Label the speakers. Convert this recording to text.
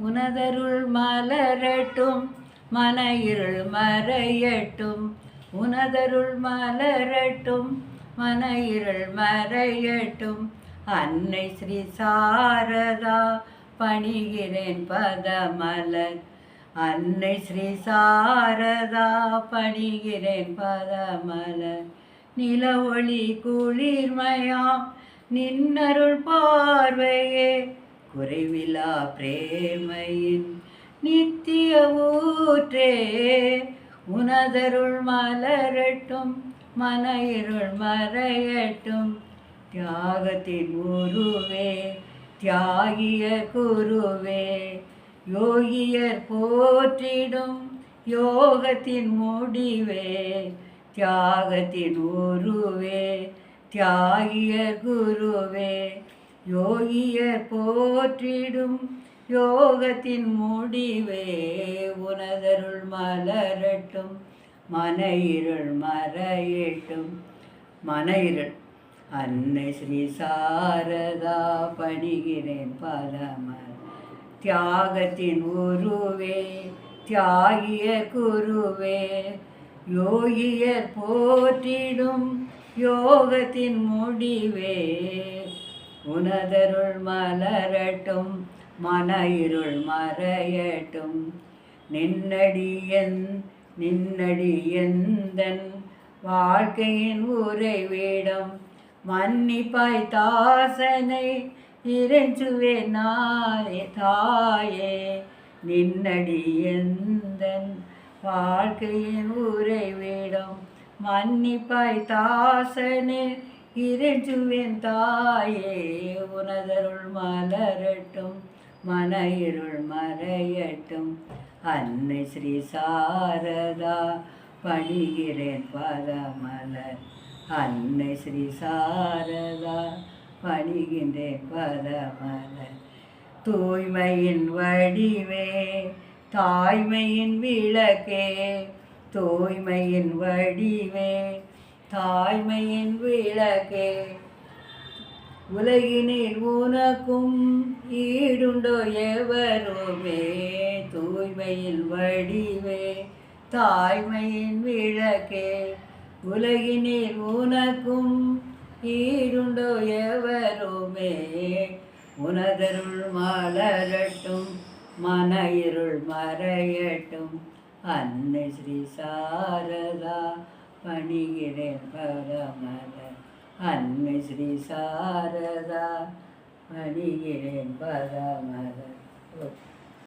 Speaker 1: உனதருள் மலரட்டும் மன இருள் மறையட்டும். உனதருள் மலரட்டும் மன இருள் மறையட்டும். அன்னை ஸ்ரீ சாரதா பணிகிறேன் பதமலர். அன்னை ஸ்ரீ சாரதா பணிகிறேன் பதமலர். நில ஒளி குளிர்மயாம் நின்னருள் பார்வையே குறைவிலா பிரேமையின் நித்திய ஊற்றே. உனதருள் மலரட்டும் மன இருள் மறையட்டும். தியாகத்தின் உருவே தியாகிய குருவே யோகியர் போற்றிடும் யோகத்தின் முடிவே. தியாகத்தின் உருவே தியாகிய குருவே யோகியர் போற்றிடும் யோகத்தின் முடிவே. உனதருள் மலரட்டும் மன இருள் மறையட்டும். மன இருள் அன்னை ஸ்ரீ சாரதா பணிகிறேன் பதமலர். தியாகத்தின் உருவே தியாகிய குருவே யோகியர் போற்றிடும் யோகத்தின் முடிவே. உனதருள் மலரட்டும் மன இருள் மறையட்டும். நின்னடியந்தன் வாழ்க்கையின் உறைவிடம் மன்னிப்பாய் தாசனை இறைஞ்சுவே நானே தாயே. நின்னடியந்தன் வாழ்க்கையின் உறைவிடம் மன்னிப்பாய் தாசனே இறைஞ்சுவேன் தாயே. உனதருள் மலரட்டும் மன இருள் மறையட்டும். அன்னை ஸ்ரீ சாரதா பணிகிறேன் பதமலர். அன்னை ஸ்ரீ சாரதா பணிகின்றேன் பதமலர். தூய்மையின் வடிவே தாய்மையின் விளக்கே. தூய்மையின் வடிவே தாய்மையின் விளக்கே. உலகினில் உனக்கும் ஈடுண்டோ எவருமே. தூய்மையின் வடிவே தாய்மையின் விளக்கே. உலகினில் உனக்கும் ஈடுண்டோ எவருமே. உனதருள் மலரட்டும் மன இருள் மறையட்டும். அன்னை ஸ்ரீ சாரதா பணிகிறேன் பதமலர். அன்னை ஸ்ரீ சாரதா பணிகிறேன் பதமலர்.